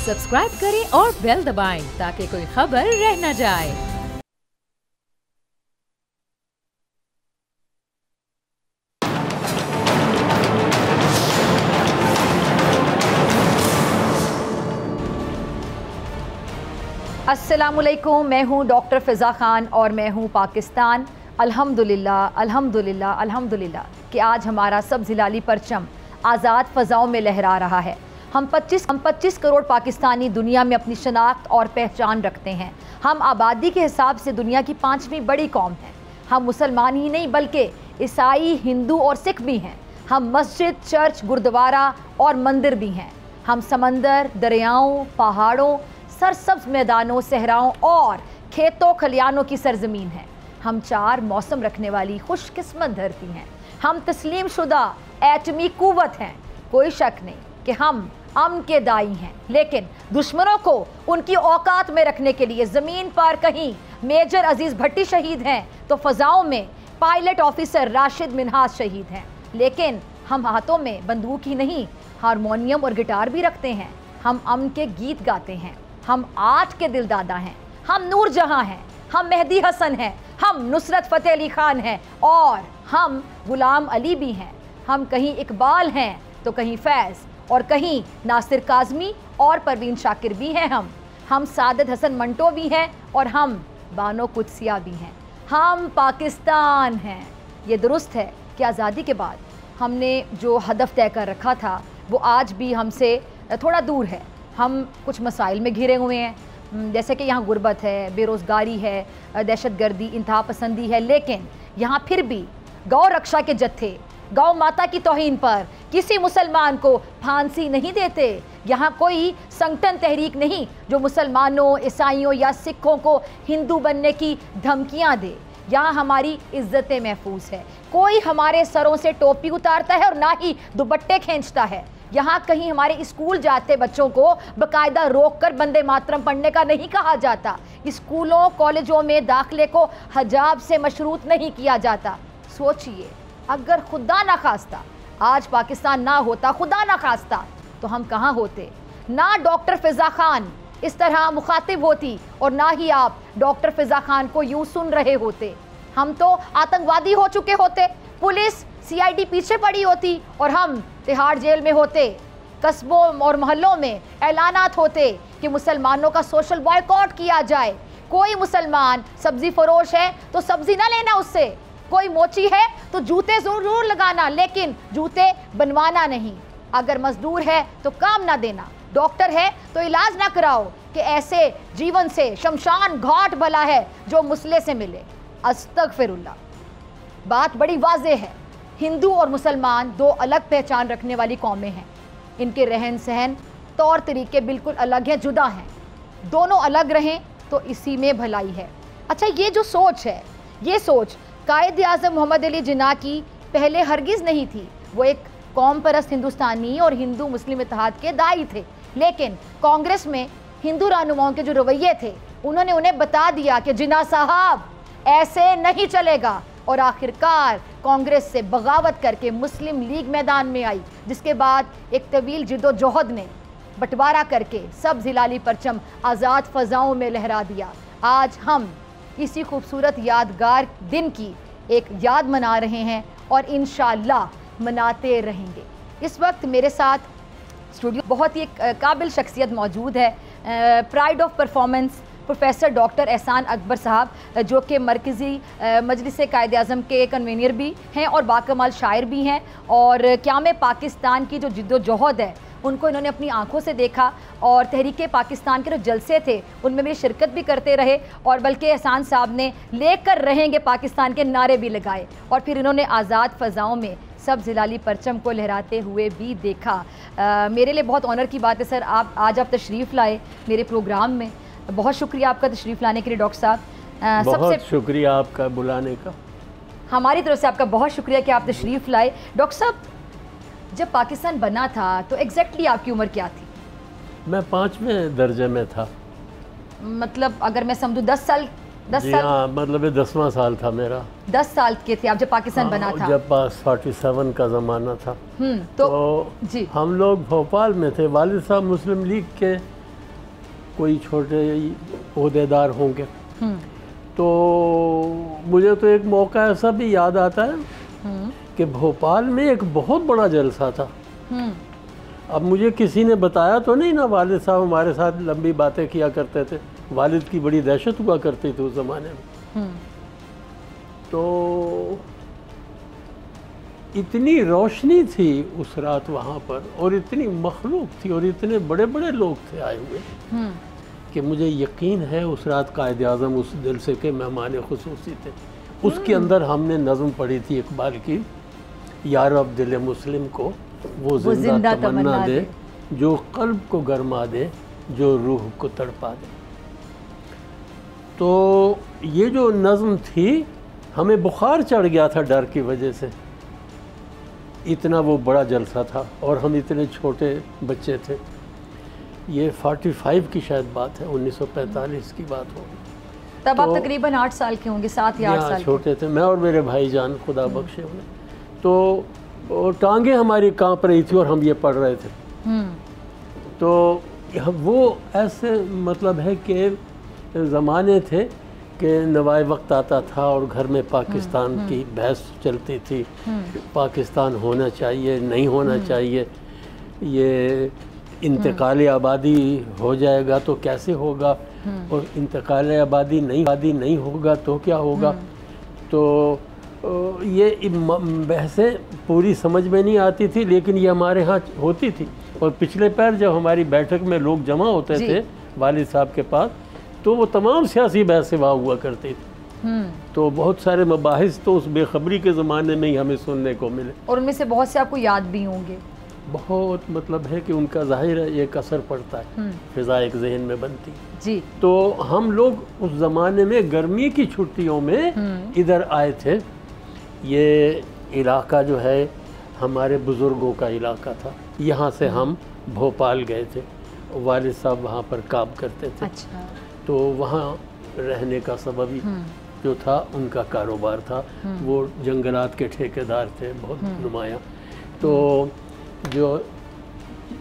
Subscribe करें और bell दबाएं ताकि कोई खबर रह न जाए। अस्सलामुअलैकुम, मैं हूँ डॉक्टर फ़िज़ा ख़ान और मैं हूँ पाकिस्तान। अल्हम्दुलिल्लाह अल्हम्दुलिल्लाह अल्हम्दुलिल्लाह कि आज हमारा सब्ज़ हिलाली परचम आज़ाद फ़ज़ाओं में लहरा रहा है। हम 25 करोड़ पाकिस्तानी दुनिया में अपनी शनाख्त और पहचान रखते हैं। हम आबादी के हिसाब से दुनिया की 5वीं बड़ी कौम हैं। हम मुसलमान ही नहीं बल्कि ईसाई, हिंदू और सिख भी हैं। हम मस्जिद, चर्च, गुरुद्वारा और मंदिर भी हैं। हम समंदर, दरियाओं, पहाड़ों, सरसब्ज मैदानों, सहराओं और खेतों खलियानों की सरजमीन है। हम 4 मौसम रखने वाली खुशकिस्मत धरती हैं। हम तस्लीम शुदा एटमी कुव्वत हैं। कोई शक नहीं कि हम अमन के दाई हैं, लेकिन दुश्मनों को उनकी औकात में रखने के लिए ज़मीन पर कहीं मेजर अजीज़ भट्टी शहीद हैं तो फ़ज़ाओं में पायलट ऑफिसर राशिद मिन्हाज शहीद हैं। लेकिन हम हाथों में बंदूक ही नहीं, हारमोनियम और गिटार भी रखते हैं। हम अमन के गीत गाते हैं। हम आज के दिलदादा हैं। हम नूर जहां हैं। हम मेहदी हसन हैं। हम नुसरत फ़तेह अली ख़ान हैं और हम गुलाम अली भी हैं। हम कहीं इकबाल हैं तो कहीं फैज़ और कहीं नासिर काज़मी और परवीन शाकिर भी हैं। हम सादत हसन मंटो भी हैं और हम बानो कुदसिया भी हैं। हम पाकिस्तान हैं। ये दुरुस्त है कि आज़ादी के बाद हमने जो हदफ तय कर रखा था वो आज भी हमसे थोड़ा दूर है। हम कुछ मसाइल में घिरे हुए हैं, जैसे कि यहाँ गुर्बत है, बेरोज़गारी है, दहशतगर्दी, इंतहा पसंदी है। लेकिन यहाँ फिर भी गौ रक्षा के जत्थे गौ माता की तौहीन पर किसी मुसलमान को फांसी नहीं देते। यहाँ कोई संगठन तहरीक नहीं जो मुसलमानों, ईसाइयों या सिखों को हिंदू बनने की धमकियाँ दे। यहाँ हमारी इज्जतें महफूज है। कोई हमारे सरों से टोपी उतारता है और ना ही दुपट्टे खींचता है। यहाँ कहीं हमारे स्कूल जाते बच्चों को बाकायदा रोक कर वंदे मातरम पढ़ने का नहीं कहा जाता। स्कूलों कॉलेजों में दाखिले को हिजाब से मशरूत नहीं किया जाता। सोचिए, अगर खुदा ना खास्ता आज पाकिस्तान ना होता, खुदा ना खास्ता, तो हम कहाँ होते। ना डॉक्टर फ़िज़ा ख़ान इस तरह मुखातिब होती और ना ही आप डॉक्टर फ़िज़ा ख़ान को यूँ सुन रहे होते। हम तो आतंकवादी हो चुके होते, पुलिस CID पीछे पड़ी होती और हम तिहाड़ जेल में होते। कस्बों और मोहल्लों में ऐलानात होते कि मुसलमानों का सोशल बॉयकॉट किया जाए। कोई मुसलमान सब्ज़ी फरोश है तो सब्ज़ी ना लेना उससे। कोई मोची है तो जूते ज़रूर लगाना, लेकिन जूते बनवाना नहीं। अगर मजदूर है तो काम ना देना। डॉक्टर है तो इलाज ना कराओ कि ऐसे जीवन से शमशान घाट भला है जो मुसले से मिले। अस्तगफिरुल्लाह। बात बड़ी वाज़ेह है। हिंदू और मुसलमान 2 अलग पहचान रखने वाली कौमें हैं। इनके रहन सहन, तौर तरीके बिल्कुल अलग हैं, जुदा हैं। दोनों अलग रहें तो इसी में भलाई है। अच्छा, ये जो सोच है, ये सोच कायद आज़म मोहम्मद अली जिन्ना की पहले हरगिज़ नहीं थी। वो एक कौम परस्त हिंदुस्तानी और हिंदू मुस्लिम इत्तेहाद के दाई थे। लेकिन कांग्रेस में हिंदू रहनुमाओं के जो रवैये थे, उन्होंने उन्हें बता दिया कि जिन्ना साहब ऐसे नहीं चलेगा। और आखिरकार कांग्रेस से बगावत करके मुस्लिम लीग मैदान में आई, जिसके बाद एक तवील जिद्दोजहद ने बंटवारा करके सब्ज़ हिलाली परचम आज़ाद फ़ज़ाओं में लहरा दिया। आज हम इसी खूबसूरत यादगार दिन की एक याद मना रहे हैं और इंशाअल्लाह मनाते रहेंगे। इस वक्त मेरे साथ स्टूडियो बहुत ही काबिल शख्सियत मौजूद है। Pride of performance professor doctor एहसान अकबर साहब, जो कि मरकज़ी मजलिस कायद आज़म के कन्वीनर भी हैं और बाकमाल शायर भी हैं। और क़याम पाकिस्तान की जो जिद्दोजहद है उनको इन्होंने अपनी आंखों से देखा और तहरीक पाकिस्तान के जो जलसे थे उनमें भी शिरकत भी करते रहे। और बल्कि एहसान साहब ने लेकर रहेंगे पाकिस्तान के नारे भी लगाए और फिर इन्होंने आज़ाद फ़ज़ाओं में सब्ज़ हिलाली परचम को लहराते हुए भी देखा। मेरे लिए बहुत ऑनर की बात है सर, आप तशरीफ़ लाए मेरे प्रोग्राम में। बहुत शुक्रिया आपका तशरीफ़ लाने के लिए डॉक्टर साहब। सबसे शुक्रिया आपका बुलाने का। हमारी तरफ से आपका बहुत शुक्रिया कि आप तशरीफ़ लाए। डॉक्टर साहब, जब पाकिस्तान बना था तो एग्जैक्टली आपकी उम्र क्या थी? मैं 5वें दर्जे में था। मतलब अगर मैं समझूँ 10 साल? हाँ, मतलब ये 10वां साल था मेरा। 10 साल के थे आप जब पाकिस्तान बना था? जब 47 का ज़माना था। तो जी हम लोग भोपाल में थे। वालिद साहब मुस्लिम लीग के कोई छोटे ओहदेदार होंगे। तो मुझे तो एक मौका ऐसा भी याद आता है कि भोपाल में एक बहुत बड़ा जलसा था। अब मुझे किसी ने बताया तो नहीं ना, वालिद साहब हमारे साथ लंबी बातें किया करते थे, वालिद की बड़ी दहशत हुआ करती थी उस ज़माने में। तो इतनी रोशनी थी उस रात वहाँ पर, और इतनी मखलूक थी, और इतने बड़े बड़े लोग थे आए हुए कि मुझे यकीन है उस रात कायद आज़म उस जलसे के मेहमान खुसूसी थे। उसके अंदर हमने नज़म पढ़ी थी इकबाल की, यार अब दिल मुस्लिम को वो जिंदा तमन्ना दे, जो कल्ब को गरमा दे, जो रूह को तड़पा दे। तो ये जो नज़म थी, हमें बुखार चढ़ गया था डर की वजह से, इतना वो बड़ा जलसा था और हम इतने छोटे बच्चे थे। ये 45 की शायद बात है, 1945 की बात होगी। तब आप तकरीबन 8 साल के होंगे, 7 या 8 साल छोटे थे, मैं और मेरे भाईजान, खुदा बख्शे उन्हें। तो टांगे हमारी कांप रही थी और हम ये पढ़ रहे थे। तो वो ऐसे मतलब है कि ज़माने थे कि नवाए वक्त आता था और घर में पाकिस्तान की बहस चलती थी, पाकिस्तान होना चाहिए नहीं होना चाहिए, ये इंतकाल आबादी हो जाएगा तो कैसे होगा, और इंतकाल आबादी नहीं होगा तो क्या होगा। तो ये बहसें पूरी समझ में नहीं आती थी, लेकिन ये हमारे यहाँ होती थी। और पिछले पैर जब हमारी बैठक में लोग जमा होते थे वालिद साहब के पास, तो वो तमाम सियासी बहसें वहाँ हुआ करती थी। तो बहुत सारे मबाहिस तो उस बेखबरी के ज़माने में ही हमें सुनने को मिले, और उनमें से बहुत से आपको याद भी होंगे। बहुत मतलब है कि उनका ज़ाहिर है एक असर पड़ता है, फिज़ा एक जहन में बनती जी। तो हम लोग उस ज़माने में गर्मी की छुट्टियों में इधर आए थे। ये इलाका जो है हमारे बुज़ुर्गों का इलाका था, यहाँ से हम भोपाल गए थे, वालिद साहब वहाँ पर काम करते थे। अच्छा। तो वहाँ रहने का सबब ही जो था उनका कारोबार था, वो जंगलात के ठेकेदार थे बहुत नुमाया। तो जो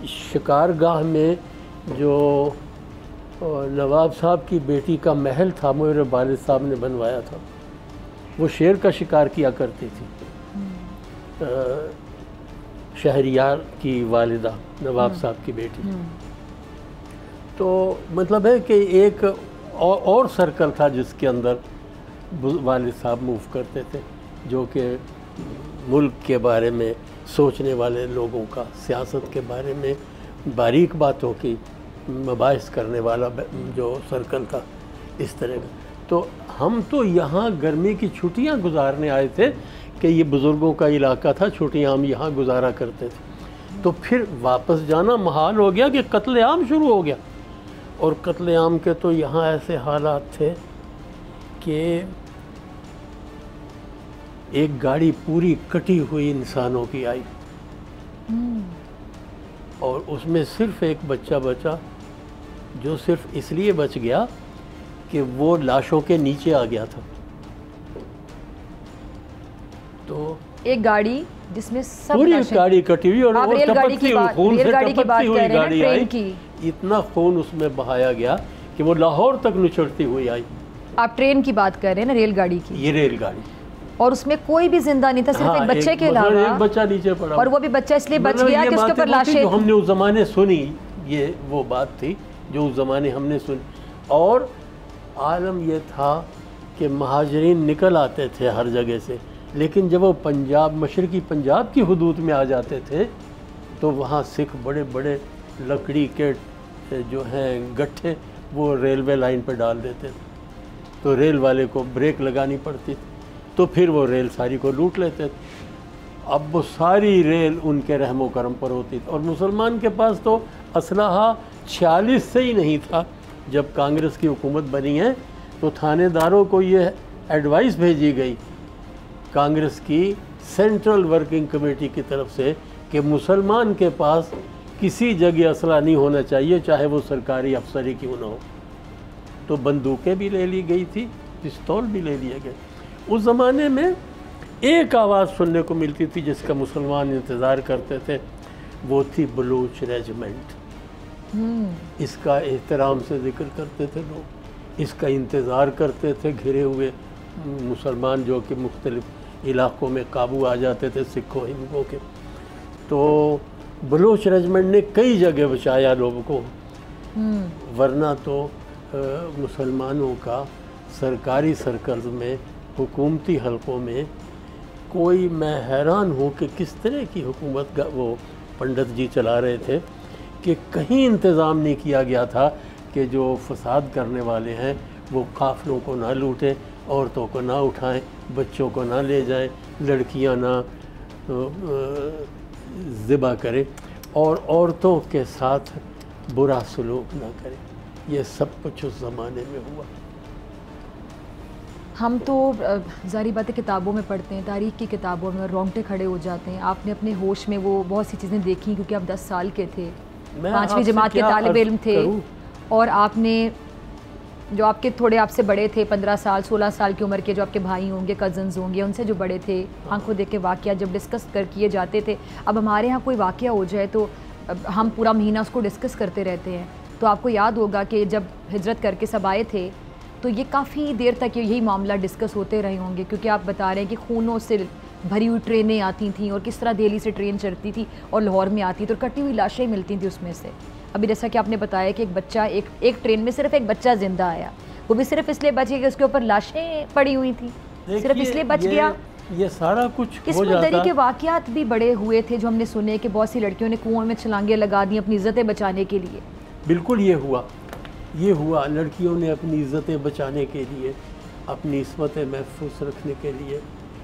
शिकारगाह में जो नवाब साहब की बेटी का महल था, मेरे वालिद साहब ने बनवाया था। वो शेर का शिकार किया करती थी, शहरियार की वालिदा, नवाब साहब की बेटी। तो मतलब है कि एक और सर्कल था जिसके अंदर वालिद साहब मूव करते थे, जो कि मुल्क के बारे में सोचने वाले लोगों का, सियासत के बारे में बारीक बातों की मबाहिस करने वाला जो सर्कल था, इस तरह का। तो हम तो यहाँ गर्मी की छुट्टियाँ गुजारने आए थे कि ये बुज़ुर्गों का इलाका था, छुट्टियाँ हम यहाँ गुजारा करते थे। तो फिर वापस जाना महाल हो गया कि कत्लेआम शुरू हो गया, और कत्लेआम के तो यहाँ ऐसे हालात थे कि एक गाड़ी पूरी कटी हुई इंसानों की आई, और उसमें सिर्फ एक बच्चा बचा, जो सिर्फ इसलिए बच गया कि वो लाशों के नीचे आ गया था। तो एक गाड़ी जिसमें सब पूरी गाड़ी कटी हुई और टपकती हुई खून से टपकती हुई गाड़ी आई, इतना खून उसमें बहाया गया कि वो लाहौर तक निचड़ती हुई आई। आप ट्रेन की बात कर रहे हैं ना, रेलगाड़ी की? ये रेलगाड़ी, और उसमें कोई भी जिंदा नहीं था, सिर्फ एक बच्चे के अलावा एक बच्चा नीचे पड़ा, और वो भी बच्चा इसलिए बच गया कि उसके ऊपर लाशें। जो हमने उस जमाने सुनी, ये वो बात थी जो उस जमाने हमने सुनी। और आलम ये था कि महाजरीन निकल आते थे हर जगह से, लेकिन जब वो पंजाब, मशरकी पंजाब की हुदूद में आ जाते थे, तो वहाँ सिख बड़े बड़े लकड़ी के जो हैं गट्ठे वो रेलवे लाइन पर डाल देते थे, तो रेल वाले को ब्रेक लगानी पड़ती थी, तो फिर वो रेल सारी को लूट लेते थे। अब वो सारी रेल उनके रहमो करम पर होती थी, और मुसलमान के पास तो असलहा 46 से ही नहीं था। जब कांग्रेस की हुकूमत बनी है तो थानेदारों को ये एडवाइस भेजी गई कांग्रेस की सेंट्रल वर्किंग कमेटी की तरफ से कि मुसलमान के पास किसी जगह असला नहीं होना चाहिए, चाहे वो सरकारी अफसरी क्यों ना हो। तो बंदूकें भी ले ली गई थी, पिस्तौल भी ले लिए गए। उस ज़माने में एक आवाज़ सुनने को मिलती थी जिसका मुसलमान इंतज़ार करते थे, वो थी बलूच रेजिमेंट। इसका एहतराम से जिक्र करते थे लोग, इसका इंतज़ार करते थे घिरे हुए मुसलमान जो कि मुख्तलिफ इलाक़ों में काबू आ जाते थे सिखों हिंदुओं के। तो बलोच रेजिमेंट ने कई जगह बचाया लोगों को, वरना तो मुसलमानों का सरकारी सर्कल्स में, हुकूमती हलकों में कोई, मैं हैरान हूँ कि किस तरह की हुकूमत वो पंडित जी चला रहे थे कि कहीं इंतज़ाम नहीं किया गया था कि जो फसाद करने वाले हैं वो काफिलों को ना लूटें, औरतों को ना उठाएं, बच्चों को ना ले जाएं, लड़कियां ना ज़िबा करें और औरतों के साथ बुरा सलूक ना करें। ये सब कुछ उस ज़माने में हुआ। हम तो ज़ाहिर बात है किताबों में पढ़ते हैं, तारीख़ की किताबों में रोंगटे खड़े हो जाते हैं। आपने अपने होश में वो बहुत सी चीज़ें देखी क्योंकि आप 10 साल के थे, 5वीं जमात के तालिब इल्म थे, और आपने जो आपके थोड़े आपसे बड़े थे, 15 साल 16 साल की उम्र के जो आपके भाई होंगे, कज़न्स होंगे, उनसे जो बड़े थे, आंखों देख के वाक़या जब डिस्कस किए जाते थे। अब हमारे यहाँ कोई वाक़या हो जाए तो हम पूरा महीना उसको डिस्कस करते रहते हैं। तो आपको याद होगा कि जब हिजरत करके सब आए थे तो ये काफ़ी देर तक यही मामला डिस्कस होते रहे होंगे, क्योंकि आप बता रहे हैं कि खूनों से भरी हुई ट्रेनें आती थी और किस तरह दिल्ली से ट्रेन चढ़ती थी और लाहौर में आती थी और कटी हुई लाशें मिलती थी उसमें से। अभी जैसा कि आपने बताया कि एक बच्चा एक ट्रेन में सिर्फ एक बच्चा ज़िंदा आया, वो भी सिर्फ इसलिए बच गया कि उसके ऊपर लाशें पड़ी हुई थी, सिर्फ इसलिए बच गया। ये सारा कुछ किस्म दरी के वाक़यात भी बड़े हुए थे जो हमने सुने कि बहुत सी लड़कियों ने कुओं में छलांगे लगा दी अपनी इज़्ज़तें बचाने के लिए। बिल्कुल ये हुआ लड़कियों ने अपनी इज़्ज़तें बचाने के लिए, अपनी इस्मतें महफूज रखने के लिए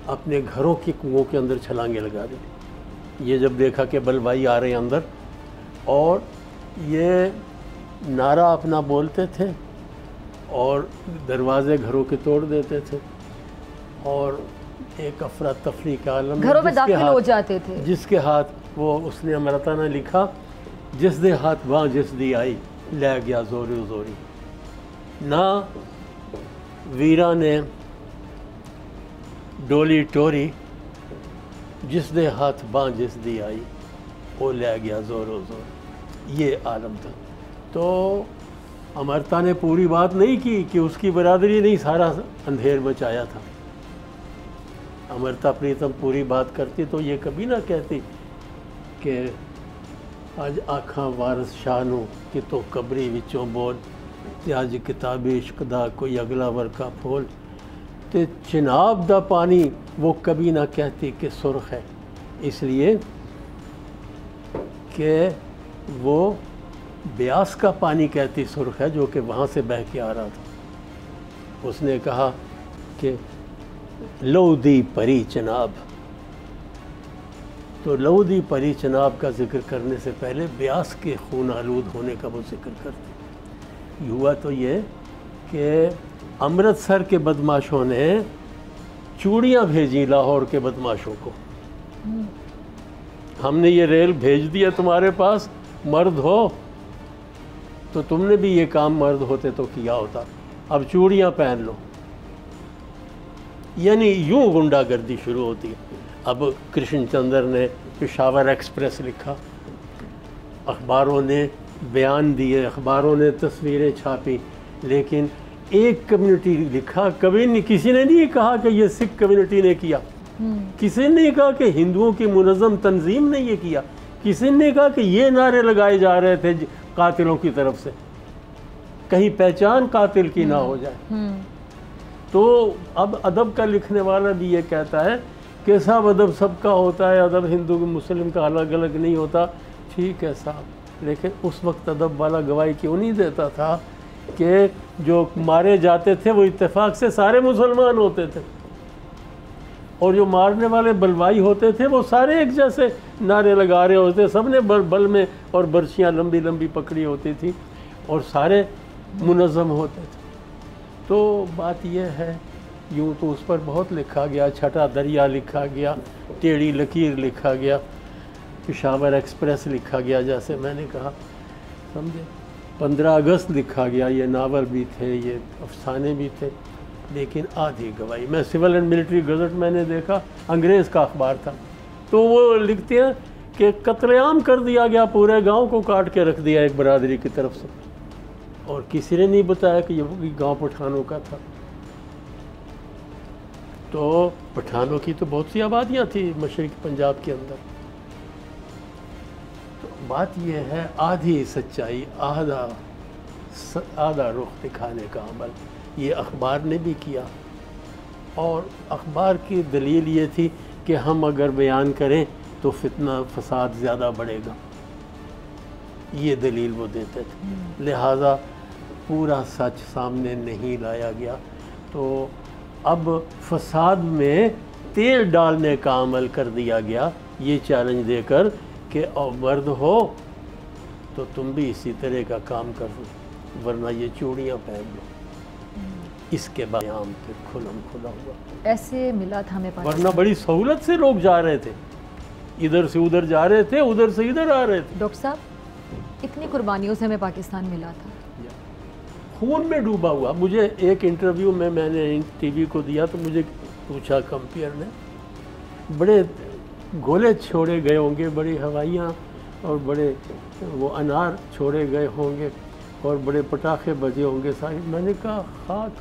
अपने घरों के कुओं के अंदर छलांगे लगा दी। ये जब देखा कि बलवाई आ रहे हैं अंदर, और ये नारा अपना बोलते थे और दरवाजे घरों के तोड़ देते थे और एक अफरा तफरी का आलम, घरों में दाखिल हो जाते थे। जिसके हाथ वो उसने अमृता ने लिखा, जिस दे हाथ बाँ जिस दी आई ले गया जोरी जोरी, ना वीरा ने डोली टोरी, जिस दे हाथ बाँ जिस दी आई वो ले गया जोरो जोर। ये आलम था। तो अमृता ने पूरी बात नहीं की कि उसकी बरादरी नहीं सारा अंधेर मचाया था। अमृता प्रीतम पूरी बात करती तो ये कभी ना कहती कि आज आखा वारस शानू कि तो कबरी विचों बोल, आज किताब इश्क दा कोई अगला वर्का फोल, ते चिनाब दा पानी वो कभी ना कहती कि सुर्ख है, इसलिए कि वो ब्यास का पानी कहती सुर्ख है जो कि वहाँ से बह के आ रहा था। उसने कहा कि लौदी परी चनाब, तो लौदी परी चनाब का जिक्र करने से पहले ब्यास के खून आलूद होने का वो जिक्र करते। हुआ तो ये कि अमृतसर के बदमाशों ने चूड़ियाँ भेजी लाहौर के बदमाशों को, हमने ये रेल भेज दिया तुम्हारे पास, मर्द हो तो तुमने भी ये काम मर्द होते तो किया होता, अब चूड़ियाँ पहन लो। यानी यूँ गुंडागर्दी शुरू होती है। अब कृष्ण चंद्र ने पेशावर एक्सप्रेस लिखा, अखबारों ने बयान दिए, अखबारों ने तस्वीरें छापी, लेकिन एक कम्युनिटी लिखा, कभी नहीं किसी ने नहीं कहा कि ये सिख कम्युनिटी ने किया, किसी ने नहीं कहा कि हिंदुओं की मुनज़्ज़म तंजीम ने ये किया, किसी ने कहा कि ये नारे लगाए जा रहे थे कातिलों की तरफ से, कहीं पहचान कातिल की ना हो जाए। तो अब अदब का लिखने वाला भी ये कहता है कि साहब अदब सबका होता है, अदब हिंदू मुस्लिम का अलग अलग नहीं होता। ठीक है साहब, लेकिन उस वक्त अदब वाला गवाही क्यों नहीं देता था कि जो मारे जाते थे वो इत्तेफाक से सारे मुसलमान होते थे, और जो मारने वाले बलवाई होते थे वो सारे एक जैसे नारे लगा रहे होते, सब ने बल में और बर्शियाँ लंबी लंबी पकड़ी होती थी और सारे मुनज़्ज़म होते थे। तो बात यह है, यूँ तो उस पर बहुत लिखा गया, छठा दरिया लिखा गया, टेढ़ी लकीर लिखा गया, पेशावर एक्सप्रेस लिखा गया, जैसे मैंने कहा, समझे, 15 अगस्त लिखा गया, ये नावल भी थे, ये अफसाने भी थे, लेकिन आधी गवाही। मैं सिविल एंड मिलिट्री गज़ट मैंने देखा, अंग्रेज़ का अखबार था, तो वो लिखते हैं कि कत्लेआम कर दिया गया, पूरे गांव को काट के रख दिया एक बरादरी की तरफ से, और किसी ने नहीं बताया कि ये गांव पठानों का था। तो पठानों की तो बहुत सी आबादियां थी मशरक़ी पंजाब के अंदर। तो बात यह है, आधी सच्चाई आधा रुख दिखाने का अमल ये अखबार ने भी किया, और अखबार की दलील ये थी कि हम अगर बयान करें तो फितना फसाद ज़्यादा बढ़ेगा, ये दलील वो देते थे। लिहाजा पूरा सच सामने नहीं लाया गया। तो अब फसाद में तेल डालने का अमल कर दिया गया, ये चैलेंज देकर कि मर्द हो तो तुम भी इसी तरह का काम कर दो, वरना ये चूड़ियाँ पहन लो। इसके बाद आम फिर खुला हुआ, ऐसे मिला था हमें वरना बड़ी सहूलत से लोग जा रहे थे, इधर से उधर जा रहे थे, उधर से इधर आ रहे थे। डॉक्टर साहब, इतनी कुर्बानियों से हमें पाकिस्तान मिला था, खून में डूबा हुआ। मुझे एक इंटरव्यू में मैंने टीवी को दिया तो मुझे पूछा कंपेयर ने, बड़े गोले छोड़े गए होंगे, बड़ी हवाइयाँ और बड़े वो अनार छोड़े गए होंगे और बड़े पटाखे बजे होंगे सारी। मैंने कहा खाक,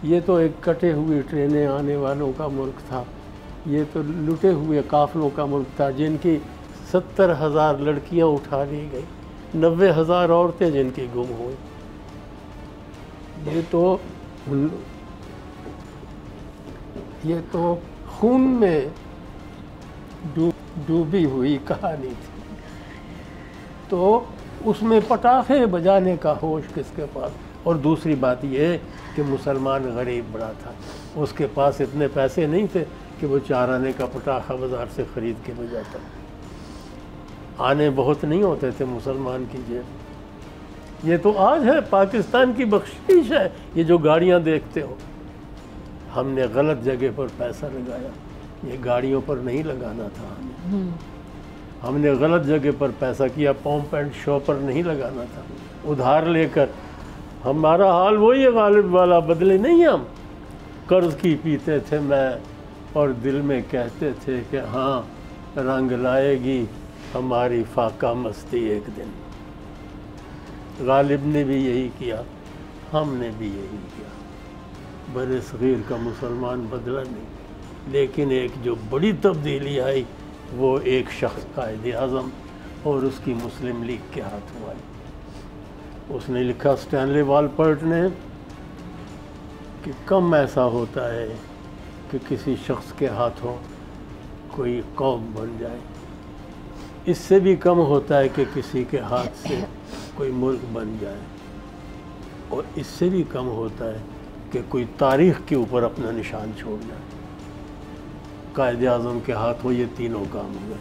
ये तो एक कटे हुए ट्रेनें आने वालों का मुल्क था, ये तो लुटे हुए काफिलों का मुल्क था, जिनकी 70,000 लड़कियां उठा ली गई, 90,000 औरतें जिनकी गुम हुई। ये तो खून में डूबी हुई कहानी थी। तो उसमें पटाखे बजाने का होश किसके पास। और दूसरी बात ये कि मुसलमान गरीब बड़ा था, उसके पास इतने पैसे नहीं थे कि वो 4 आने का पटाखा बाज़ार से ख़रीद के बजाता। आने बहुत नहीं होते थे मुसलमान की जेब। ये तो आज है, पाकिस्तान की बख्शिश है। ये जो गाड़ियाँ देखते हो, हमने गलत जगह पर पैसा लगाया, ये गाड़ियों पर नहीं लगाना था हमें। हमने गलत जगह पर पैसा किया, पंप एंड शो पर नहीं लगाना था, उधार लेकर। हमारा हाल वही है गालिब वाला, बदले नहीं हम। कर्ज की पीते थे मैं, और दिल में कहते थे कि हाँ रंग लाएगी हमारी फाका मस्ती एक दिन। गालिब ने भी यही किया, हमने भी यही किया। बड़े सगीर का मुसलमान बदला नहीं, लेकिन एक जो बड़ी तब्दीली आई वो एक शख्स कायदे आज़म और उसकी मुस्लिम लीग के हाथों आई। उसने लिखा, स्टैनली वालपर्ट ने, कि कम ऐसा होता है कि किसी शख्स के हाथों कोई कौम बन जाए, इससे भी कम होता है कि किसी के हाथ से कोई मुल्क बन जाए, और इससे भी कम होता है कि कोई तारीख़ के ऊपर अपना निशान छोड़ जाए। कायदे आज़म के हाथों ये तीनों काम हुए।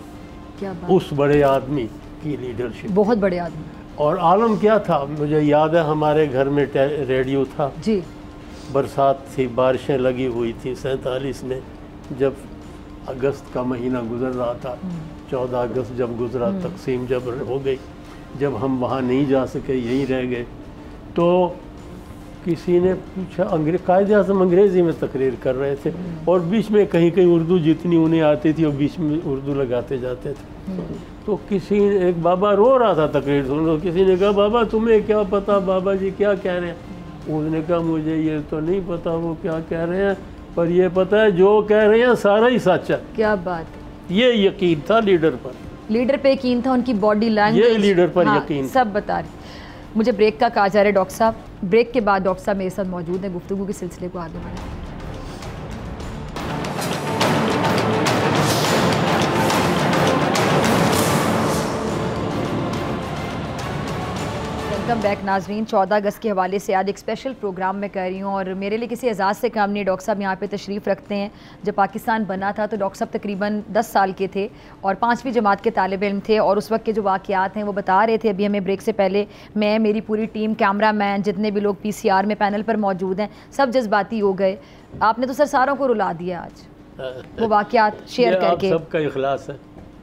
क्या बात। उस बड़े आदमी की लीडरशिप, बहुत बड़े आदमी। और आलम क्या था, मुझे याद है हमारे घर में रेडियो था जी। बरसात थी, बारिशें लगी हुई थी 47 में, जब अगस्त का महीना गुजर रहा था। 14 अगस्त जब गुजरा, तकसीम जब हो गई, जब हम वहाँ नहीं जा सके, यहीं रह गए, तो किसी ने पूछा, कायदे आज़म अंग्रेज़ी में तकरीर कर रहे थे, और बीच में कहीं कहीं उर्दू जितनी उन्हें आती थी और बीच में उर्दू लगाते जाते थे। तो किसी एक बाबा रो रहा था तकरीर सुन, तो किसी ने कहा, बाबा तुम्हें क्या पता बाबा जी क्या कह रहे हैं। उसने कहा, मुझे ये तो नहीं पता वो क्या कह रहे हैं, पर ये पता है जो कह रहे हैं सारा ही सच है। क्या बात। ये यकीन था लीडर पर, लीडर पे यकीन था, उनकी बॉडी लैंग्वेज, ये लीडर पर यकीन सब बता रहे। मुझे ब्रेक का कहा जा रहा है डॉक्टर साहब, ब्रेक के बाद डॉक्टर साहब मेरे साथ मौजूद हैं, गुफ्तगू के सिलसिले को आगे बढ़ाएं। वेलकम बैक नाजरीन। 14 अगस्त के हवाले से आज एक स्पेशल प्रोग्राम मैं कर रही हूँ, और मेरे लिए किसी एजाज़ से काम नहीं। डॉक्टर साहब यहाँ पे तशरीफ़ रखते हैं। जब पाकिस्तान बना था तो डॉक्टर साहब तकरीबन 10 साल के थे और 5वीं जमात के तालिब इल्म थे, और उस वक्त के जो वाक़यात हैं वो बता रहे थे। अभी हमें ब्रेक से पहले मैं, मेरी पूरी टीम, कैमरा मैन, जितने भी लोग PCR में पैनल पर मौजूद हैं, सब जज्बाती हो गए। आपने तो सर सारों को रुला दिया आज, वो वाक़यात शेयर करके। सबका इखलास है,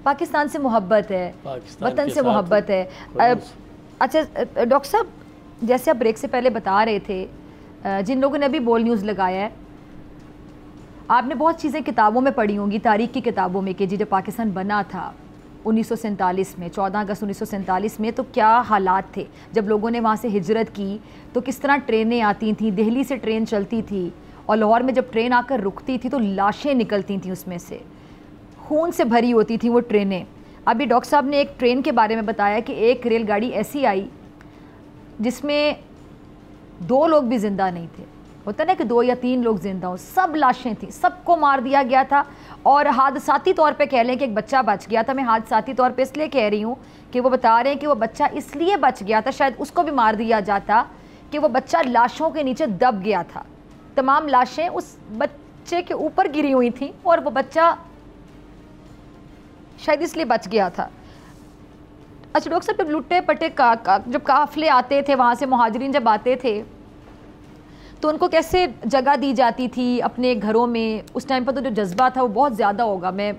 पाकिस्तान से मोहब्बत है, वतन से मोहब्बत है। अच्छा डॉक्टर साहब, जैसे आप ब्रेक से पहले बता रहे थे, जिन लोगों ने अभी बोल न्यूज़ लगाया है, आपने बहुत चीज़ें किताबों में पढ़ी होंगी, तारीख की किताबों में, कि जी जब पाकिस्तान बना था 1947 में, 14 अगस्त 1947 में, तो क्या हालात थे जब लोगों ने वहाँ से हिजरत की, तो किस तरह ट्रेनें आती थीं, दिल्ली से ट्रेन चलती थी और लाहौर में जब ट्रेन आकर रुकती थी तो लाशें निकलती थीं, उसमें से खून से भरी होती थी वो ट्रेनें। अभी डॉक्टर साहब ने एक ट्रेन के बारे में बताया कि एक रेलगाड़ी ऐसी आई जिसमें 2 लोग भी ज़िंदा नहीं थे, होता ना कि 2 या 3 लोग ज़िंदा हों, सब लाशें थी, सबको मार दिया गया था। और हादसाती तौर पे कह लें कि एक बच्चा बच गया था। मैं हादसाती तौर पे इसलिए कह रही हूँ कि वो बता रहे हैं कि वो बच्चा इसलिए बच गया था, शायद उसको भी मार दिया जाता, कि वो बच्चा लाशों के नीचे दब गया था। तमाम लाशें उस बच्चे के ऊपर गिरी हुई थी और वो बच्चा शायद इसलिए बच गया था। अच्छा डॉक्टर साहब, जब लुट्टे पटे जब काफिले आते थे वहाँ से, मुहाजिरीन जब आते थे तो उनको कैसे जगह दी जाती थी अपने घरों में? उस टाइम पर तो जो जज्बा था वो बहुत ज़्यादा होगा। मैं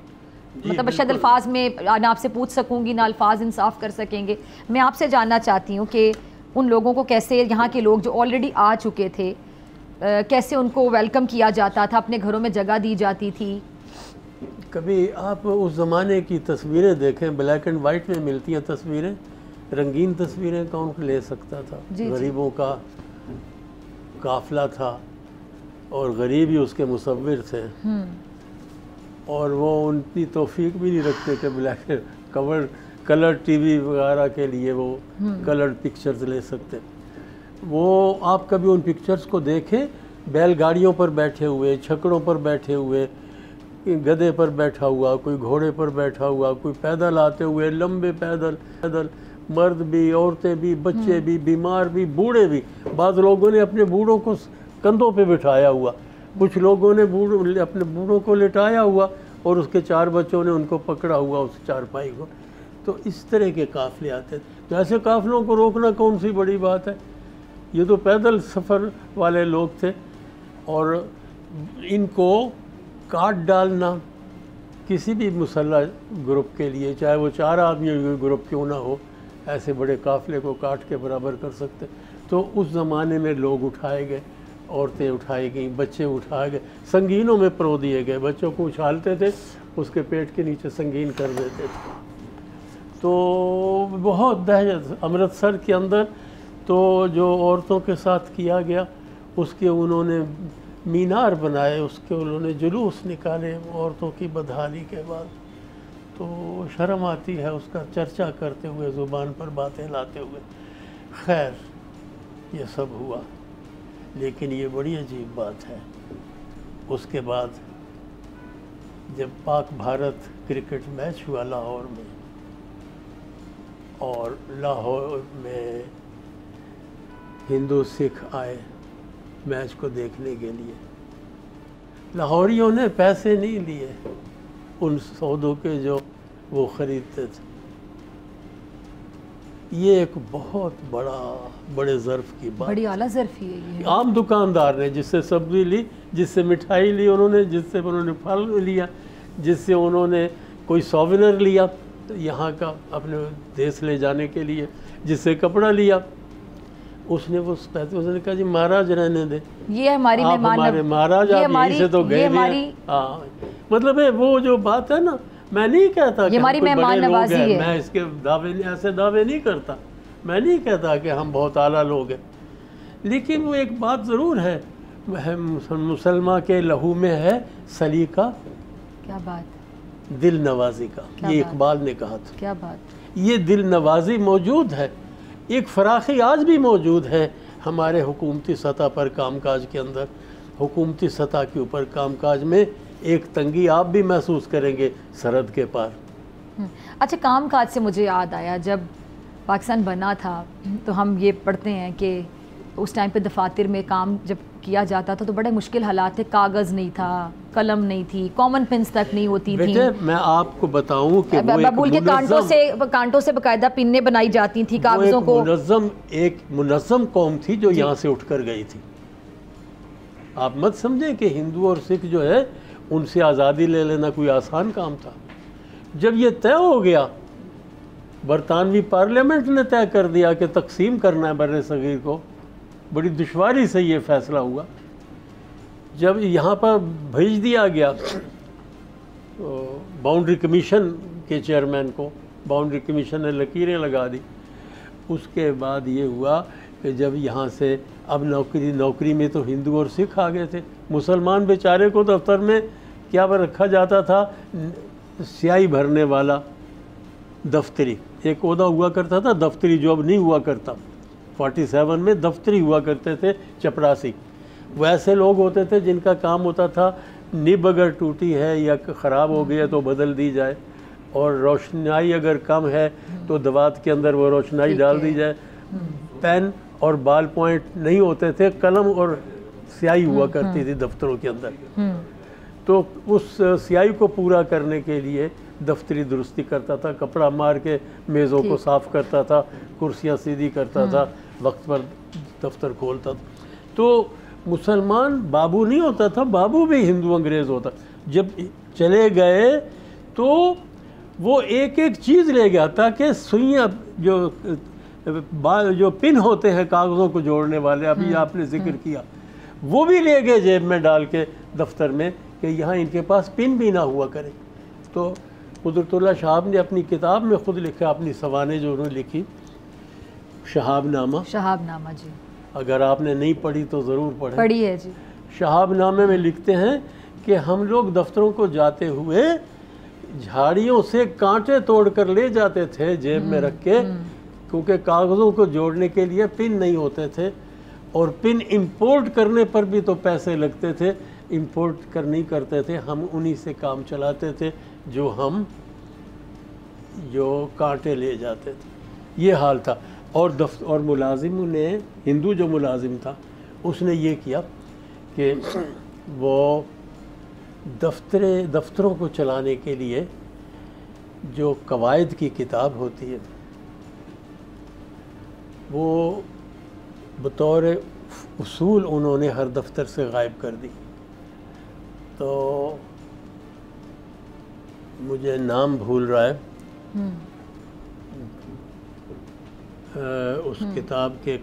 मतलब शायद अल्फाज में ना आपसे पूछ सकूंगी ना अल्फाज इंसाफ कर सकेंगे। मैं आपसे जानना चाहती हूँ कि उन लोगों को कैसे, यहाँ के लोग जो ऑलरेडी आ चुके थे, कैसे उनको वेलकम किया जाता था, अपने घरों में जगह दी जाती थी? कभी आप उस ज़माने की तस्वीरें देखें, ब्लैक एंड वाइट में मिलती हैं तस्वीरें, रंगीन तस्वीरें कौन ले सकता था? गरीबों का काफिला था और गरीब ही उसके मुसव्विर थे, और वो उनकी तौफीक भी नहीं रखते कि ब्लैक कलर टीवी वगैरह के लिए वो कलर पिक्चर्स ले सकते। वो आप कभी उन पिक्चर्स को देखें, बैलगाड़ियों पर बैठे हुए, छकड़ों पर बैठे हुए, गधे पर बैठा हुआ, कोई घोड़े पर बैठा हुआ, कोई पैदल आते हुए, लंबे पैदल, मर्द भी, औरतें भी, बच्चे भी, बीमार भी, बूढ़े भी। बाद लोगों ने अपने बूढ़ों को कंधों पे बिठाया हुआ, कुछ लोगों ने अपने बूढ़ों को लिटाया हुआ और उसके 4 बच्चों ने उनको पकड़ा हुआ उस चारपाई को। तो इस तरह के काफ़िले आते थे। तो ऐसे काफ़िलों को रोकना कौन सी बड़ी बात है? ये तो पैदल सफ़र वाले लोग थे, और इनको काट डालना किसी भी मुसल्ला ग्रुप के लिए, चाहे वो 4 आदमी ग्रुप क्यों ना हो, ऐसे बड़े काफ़िले को काट के बराबर कर सकते। तो उस ज़माने में लोग उठाए गए, औरतें उठाई गईं, बच्चे उठाए गए, संगीनों में परो दिए गए। बच्चों को उछालते थे, उसके पेट के नीचे संगीन कर देते थे। तो बहुत दहशत। अमृतसर के अंदर तो जो औरतों के साथ किया गया, उसके उन्होंने मीनार बनाए, उसके उन्होंने जुलूस निकाले औरतों की बदहाली के बाद। तो शर्म आती है उसका चर्चा करते हुए, ज़ुबान पर बातें लाते हुए। खैर ये सब हुआ, लेकिन ये बड़ी अजीब बात है, उसके बाद जब पाक भारत क्रिकेट मैच हुआ लाहौर में, और लाहौर में हिंदू सिख आए मैच को देखने के लिए, लाहौरियों ने पैसे नहीं लिए उन सौदों के जो वो ख़रीदते थे। ये एक बहुत बड़े ज़र्फ़ की बात, बड़ी आला ज़र्फ़ी है ये। आम दुकानदार ने जिससे सब्ज़ी ली, जिससे मिठाई ली उन्होंने, जिससे उन्होंने फल लिया, जिससे उन्होंने कोई सोवेनियर लिया यहाँ का अपने देश ले जाने के लिए, जिससे कपड़ा लिया, उसने वो पैसे, उसने कहा जी महाराज रहने दे, ये हमारी हमारे महाराज, आप यहीं से तो गए हैं। हाँ, मतलब है वो जो बात है ना, मैं नहीं कहता कि हमारी मेहमान नवाजी है, मैं इसके ऐसे दावे नहीं करता, मैं नहीं कहता कि हम बहुत आला लोग हैं, लेकिन वो एक बात ज़रूर है, मुसलमान के लहू में है सलीका, क्या बात, दिल नवाजी का, ये इकबाल ने कहा था। क्या बात, ये दिल नवाजी मौजूद है, एक फराखी आज भी मौजूद है हमारे हुकूमती सतह पर कामकाज के अंदर। हुकूमती सतह के ऊपर कामकाज में एक तंगी आप भी महसूस करेंगे सरहद के पार। अच्छा, कामकाज से मुझे याद आया, जब पाकिस्तान बना था तो हम ये पढ़ते हैं कि उस टाइम पे दफातर में काम जब किया जाता था तो बड़े मुश्किल हालात थे, कागज़ नहीं था, कलम नहीं थी, कॉमन पेन्स तक नहीं होती थी। मैं आपको बताऊं कि बबूल के कांटों से बाकायदा पिन्ने बनाई जाती थी कागज़ों को। एक मुनज़्ज़म कौम थी जो यहाँ से उठकर गई थी। आप मत समझें कि हिंदू और सिख जो है उनसे आज़ादी ले लेना कोई आसान काम था। जब ये तय हो गया, बरतानवी पार्लियामेंट ने तय कर दिया कि तकसीम करना है बर्रे सगीर को, बड़ी दुश्वारी से ये फैसला हुआ। जब यहाँ पर भेज दिया गया बाउंड्री कमीशन के चेयरमैन को, बाउंड्री कमीशन ने लकीरें लगा दी। उसके बाद ये हुआ कि जब यहाँ से अब नौकरी में तो हिंदू और सिख आ गए थे। मुसलमान बेचारे को दफ्तर में क्या रखा जाता था, स्याही भरने वाला दफ्तरी, एक ओहदा हुआ करता था दफ्तरी, जो अब नहीं हुआ करता। 47 में दफ्तरी हुआ करते थे चपरासी। वैसे लोग होते थे जिनका काम होता था निब अगर टूटी है या ख़राब हो गई है तो बदल दी जाए, और रोशनाई अगर कम है तो दवात के अंदर वो रोशनाई डाल दी जाए। पेन और बाल पॉइंट नहीं होते थे, कलम और स्याही हुआ करती थी दफ्तरों के अंदर। तो उस स्याही को पूरा करने के लिए दफ्तरी दुरुस्ती करता था, कपड़ा मार के मेज़ों को साफ़ करता था, कुर्सियाँ सीधी करता था, वक्त पर दफ्तर खोलता था। तो मुसलमान बाबू नहीं होता था, बाबू भी हिंदू अंग्रेज़ होता। जब चले गए तो वो एक एक चीज़ ले गया, ताकि सुइयाँ जो पिन होते हैं कागज़ों को जोड़ने वाले, अभी आपने जिक्र किया, वो भी ले गए जेब में डाल के दफ्तर में कि यहाँ इनके पास पिन भी ना हुआ करे। तो कुदरतुल्लाह साहब ने अपनी किताब में ख़ुद लिखा, अपनी सवाने जो उन्होंने लिखी, शहाबनामा। शहाबनामा जी, अगर आपने नहीं पढ़ी तो ज़रूर पढ़ें। पढ़ी है जी। शहाबनामे में लिखते हैं कि हम लोग दफ्तरों को जाते हुए झाड़ियों से कांटे तोड़ कर ले जाते थे जेब में रख के, क्योंकि कागज़ों को जोड़ने के लिए पिन नहीं होते थे, और पिन इंपोर्ट करने पर भी तो पैसे लगते थे, इंपोर्ट नहीं करते थे, हम उन्हीं से काम चलाते थे जो कांटे ले जाते थे। ये हाल था। और मुलाजिम ने, हिंदू जो मुलाजिम था उसने ये किया कि वो दफ्तरों को चलाने के लिए जो कवायद की किताब होती है वो बतौर उसूल उन्होंने हर दफ्तर से गायब कर दी। तो मुझे नाम भूल रहा है उस किताब के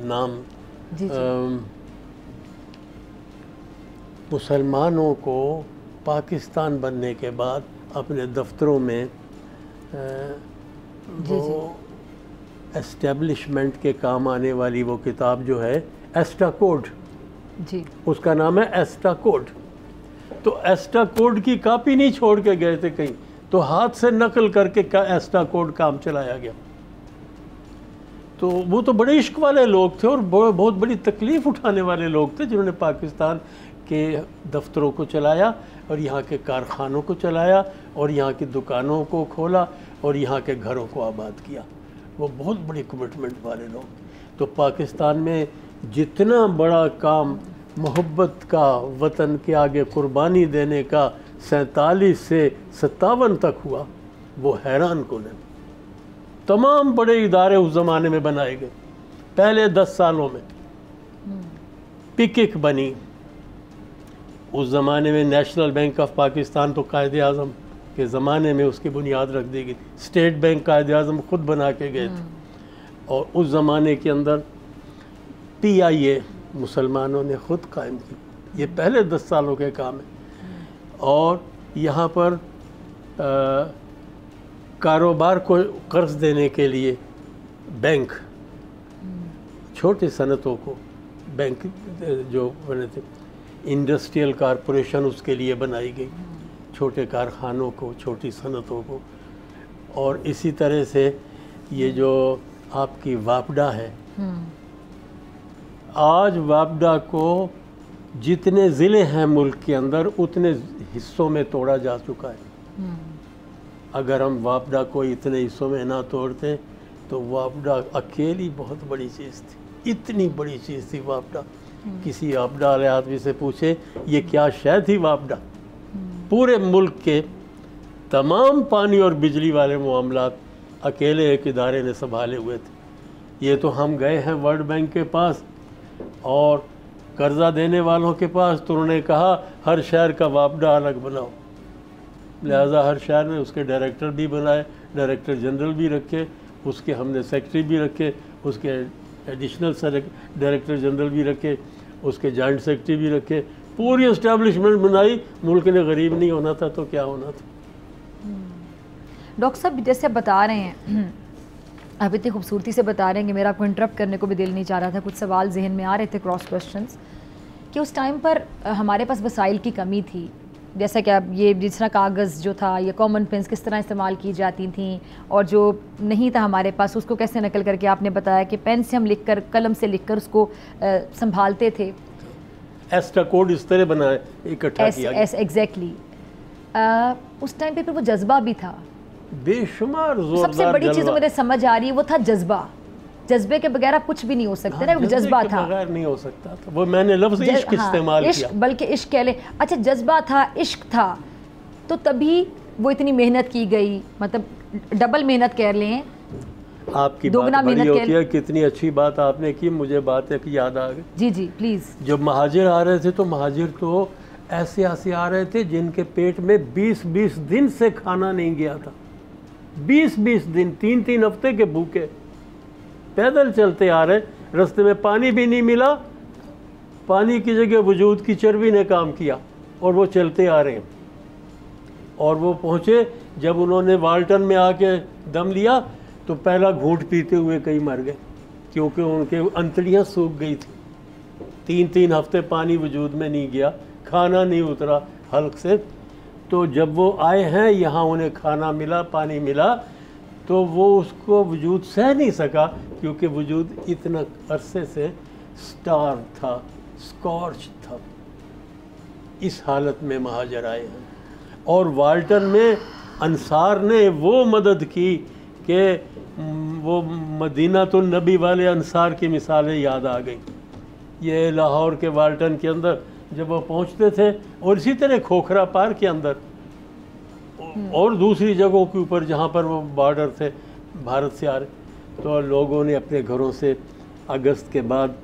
नाम। मुसलमानों को पाकिस्तान बनने के बाद अपने दफ्तरों में वो एस्टेब्लिशमेंट के काम आने वाली वो किताब जो है एस्टा कोड जी, उसका नाम है एस्टा कोड। तो एस्टा कोड की कापी नहीं छोड़ के गए थे कहीं, तो हाथ से नकल करके एस्टा कोड काम चलाया गया। तो वो तो बड़े इश्क वाले लोग थे और बहुत बड़ी तकलीफ़ उठाने वाले लोग थे, जिन्होंने पाकिस्तान के दफ्तरों को चलाया और यहाँ के कारखानों को चलाया और यहाँ की दुकानों को खोला और यहाँ के घरों को आबाद किया। वो बहुत बड़ी कमिटमेंट वाले लोग। तो पाकिस्तान में जितना बड़ा काम मोहब्बत का, वतन के आगे कुर्बानी देने का 47 से 57 तक हुआ, वो हैरान कुन है। तमाम बड़े इदारे उस ज़माने में बनाए गए। पहले 10 सालों में पिकिक बनी, उस ज़माने में नेशनल बैंक ऑफ पाकिस्तान तो कायदे आज़म के ज़माने में उसकी बुनियाद रख दी गई। स्टेट बैंक कायदे आज़म ख़ुद बना के गए थे। और उस ज़माने के अंदर PIA मुसलमानों ने ख़ुद कायम की। ये पहले 10 सालों के काम है। और यहाँ पर कारोबार को कर्ज देने के लिए बैंक, छोटे सनतों को बैंक जो बने थे, इंडस्ट्रियल कॉरपोरेशन उसके लिए बनाई गई, छोटे कारखानों को, छोटी सनतों को। और इसी तरह से ये जो आपकी वापडा है, आज वापडा को जितने ज़िले हैं मुल्क के अंदर उतने हिस्सों में तोड़ा जा चुका है। अगर हम वापडा को इतने हिस्सों में ना तोड़ते तो वापडा अकेली बहुत बड़ी चीज़ थी, इतनी बड़ी चीज़ थी वापडा। किसी वापडा वाले आदमी से पूछे ये क्या शय थी वापडा, पूरे मुल्क के तमाम पानी और बिजली वाले मामलात अकेले एक इदारे ने संभाले हुए थे। ये तो हम गए हैं वर्ल्ड बैंक के पास और कर्जा देने वालों के पास, तो उन्होंने कहा हर शहर का वापडा अलग बनाओ। लिहाजा हर शहर में उसके डायरेक्टर भी बनाए, डायरेक्टर जनरल भी रखे, उसके हमने सेक्रेटरी भी रखे, उसके एडिशनल डायरेक्टर जनरल भी रखे, उसके जॉइंट सेक्रेटरी भी रखे, पूरी एस्टेब्लिशमेंट बनाई, मुल्क ने गरीब नहीं होना था तो क्या होना था। डॉक्टर साहब जैसे आप बता रहे हैं, आप इतनी खूबसूरती से बता रहे हैं कि मेरा आपको इंटरप्ट करने को भी दिल नहीं चाह रहा था, कुछ सवाल जहन में आ रहे थे, क्रॉस क्वेश्चंस, कि उस टाइम पर हमारे पास वसाइल की कमी थी। जैसा कि आप ये जिस तरह कागज़ जो था, ये कॉमन पेन्स किस तरह इस्तेमाल की जाती थी, और जो नहीं था हमारे पास उसको कैसे नकल करके आपने बताया कि पेन से हम लिख कर, कलम से लिख कर उसको संभालते थे। एस्टा कोड इस तरह बनाए, इकट्ठा किया गया। एग्जैक्टली। उस टाइम पे वो जज्बा भी था बेशुमार, जोरदार। सबसे बड़ी चीज़ मुझे समझ आ रही है वो था जज्बा। जज्बे के बगैर आप कुछ भी नहीं हो सकते ना, जज्बा था, बगैर नहीं हो सकता था। वो मैंने लफ्ज़ इश्क इस्तेमाल किया, बल्कि इश्क कह ले। अच्छा, जज्बा था, इश्क था, तो तभी वो इतनी मेहनत की गई, मतलब डबल मेहनत कह लें, आपकी बात बड़ी होती है। कितनी अच्छी बात आपने की, मुझे बात एक याद आ गई। जी जी प्लीज़। जब महाजिर आ रहे थे तो महाजिर तो ऐसे ऐसे आ रहे थे जिनके पेट में 20-20 दिन से खाना नहीं गया था। 20-20 दिन, 3-3 हफ्ते के भूखे पैदल चलते आ रहे, रास्ते में पानी भी नहीं मिला, पानी की जगह वजूद की चर्बी ने काम किया और वो चलते आ रहे हैं। और वो पहुँचे, जब उन्होंने वाल्टन में आके दम लिया तो पहला घूंट पीते हुए कई मर गए, क्योंकि उनके अंतड़ियाँ सूख गई थी। 3-3 हफ्ते पानी वजूद में नहीं गया, खाना नहीं उतरा हल्क से। तो जब वो आए हैं यहाँ, उन्हें खाना मिला, पानी मिला, तो वो उसको वजूद सह नहीं सका, क्योंकि वजूद इतना अरसे से स्टार था, स्कॉर्च था। इस हालत में महाजर आए हैं। और वाल्टन में अंसार ने वो मदद की कि वो मदीना तो नबी वाले अंसार की मिसालें याद आ गई। ये लाहौर के वाल्टन के अंदर जब वो पहुंचते थे, और इसी तरह खोखरा पार के अंदर और दूसरी जगहों के ऊपर जहाँ पर वो बॉर्डर थे भारत से आ रहे, तो लोगों ने अपने घरों से अगस्त के बाद,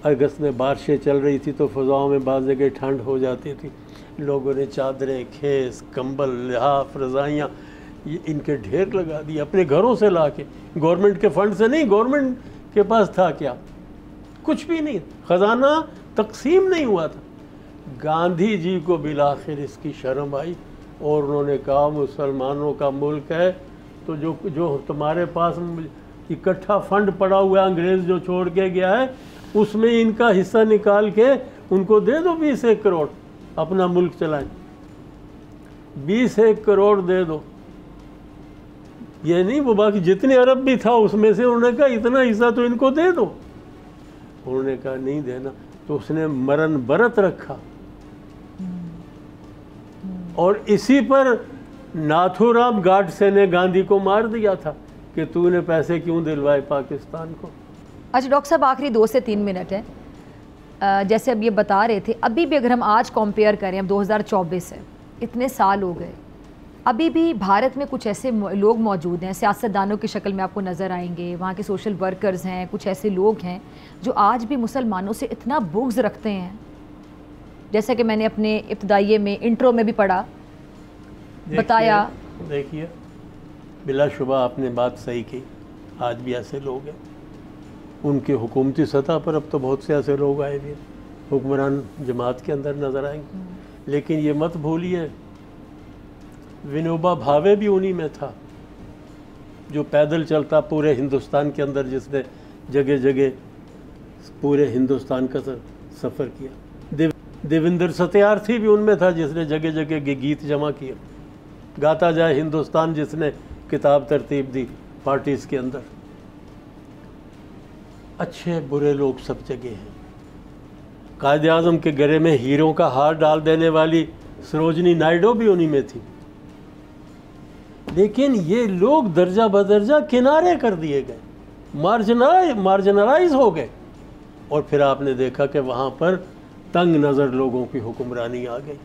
अगस्त में बारिशें चल रही थी तो फ़ज़ाओं में बाज़ जगह ठंड हो जाती थी, लोगों ने चादरें, खेस, कंबल, लिहाफ, रज़ाइयाँ इनके ढेर लगा दिए अपने घरों से ला के। गवर्नमेंट के फंड से नहीं, गवर्नमेंट के पास था क्या? कुछ भी नहीं, ख़जाना तकसीम नहीं हुआ था। गांधी जी को बिलाखिर इसकी शर्म आई और उन्होंने कहा मुसलमानों का मुल्क है, तो जो तुम्हारे पास इकट्ठा फंड पड़ा हुआ है, अंग्रेज़ जो छोड़ के गया है, उसमें इनका हिस्सा निकाल के उनको दे दो 20-1 करोड़, अपना मुल्क चलाएं। 20-1 करोड़ दे दो, ये नहीं वो बाकी जितने अरब भी था उसमें से उन्होंने कहा इतना हिस्सा तो इनको दे दो। उन्होंने कहा नहीं देना, तो उसने मरण बरत रखा। और इसी पर नाथूराम गाडसे ने गांधी को मार दिया था कि तूने पैसे क्यों दिलवाए पाकिस्तान को। अच्छा डॉक्टर साहब, आखिरी 2 से 3 मिनट है। जैसे अब ये बता रहे थे, अभी भी अगर हम आज कंपेयर करें, अब 2024 है, इतने साल हो गए, अभी भी भारत में कुछ ऐसे लोग मौजूद हैं, सियासतदानों की शक्ल में आपको नज़र आएंगे, वहाँ के सोशल वर्कर्स हैं, कुछ ऐसे लोग हैं जो आज भी मुसलमानों से इतना बुग़्ज़ रखते हैं, जैसा कि मैंने अपने इब्तदाइये में इंट्रो में भी पढ़ा, बताया। देखिए, बिलाशुबा आपने बात सही की, आज भी ऐसे लोग हैं। उनके हुकूमती सतह पर अब तो बहुत से ऐसे लोग आए भी, हुक्मरान जमात के अंदर नज़र आएंगे। लेकिन ये मत भूलिए, विनोबा भावे भी उन्हीं में था, जो पैदल चलता पूरे हिंदुस्तान के अंदर, जिसने जगह जगह पूरे हिंदुस्तान का सफ़र किया। देवेंद्र सत्यार्थी भी उनमें था, जिसने जगह जगह गीत जमा किए, गाता जाए हिंदुस्तान, जिसने किताब तरतीब दी पार्टीज़ के अंदर। अच्छे बुरे लोग सब जगह हैं। कायदे आज़म के गले में हीरों का हार डाल देने वाली सरोजनी नायडू भी उन्हीं में थी। लेकिन ये लोग दर्जा बदर्जा किनारे कर दिए गए, मार्जिनलाइज हो गए। और फिर आपने देखा कि वहाँ पर तंग नज़र लोगों की हुक्मरानी आ गई,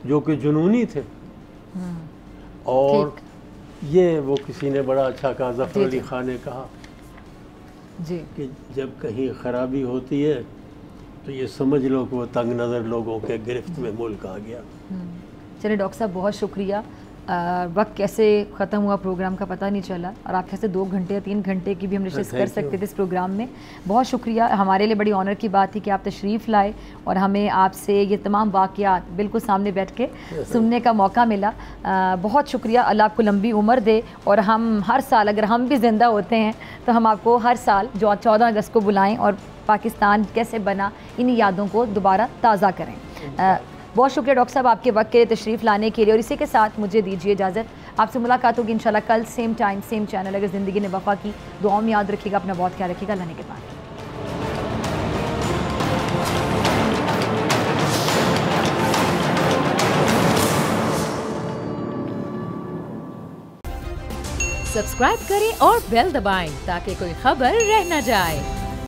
जो कि जुनूनी थे। और ये वो किसी ने बड़ा अच्छा कहा, ज़फ़र अली ख़ान ने कहा जी कि जब कहीं ख़राबी होती है तो ये समझ लो कि वो तंग नज़र लोगों के गिरफ्त में मुल्क आ गया। चलिए डॉक्टर साहब, बहुत शुक्रिया। वक्त कैसे ख़त्म हुआ प्रोग्राम का पता नहीं चला, और आपके से 2 घंटे या 3 घंटे की भी हम डिस्कस कर सकते थे इस प्रोग्राम में। बहुत शुक्रिया, हमारे लिए बड़ी ऑनर की बात थी कि आप तशरीफ़ लाए और हमें आपसे ये तमाम वाक़यात बिल्कुल सामने बैठ के सुनने का मौका मिला। बहुत शुक्रिया, अल्लाह आपको लंबी उम्र दे, और हम हर साल अगर हम भी ज़िंदा होते हैं तो हम आपको हर साल जो 14 अगस्त को बुलाएँ और पाकिस्तान कैसे बना इन यादों को दोबारा ताज़ा करें। बहुत शुक्रिया डॉक्टर साहब आपके वक्त के लिए, तशरीफ़ लाने के लिए, और इसी के साथ मुझे दीजिए इजाज़त। आपसे मुलाकात होगी इंशाल्लाह कल सेम टाइम सेम चैनल। अगर ज़िंदगी ने वफ़ा की, दुआओं में याद रखिएगा, अपना बहुत ख्याल रखिएगा। अल्लाह के बाद सब्सक्राइब करें और बेल दबाएं ताकि कोई खबर रह न जाए।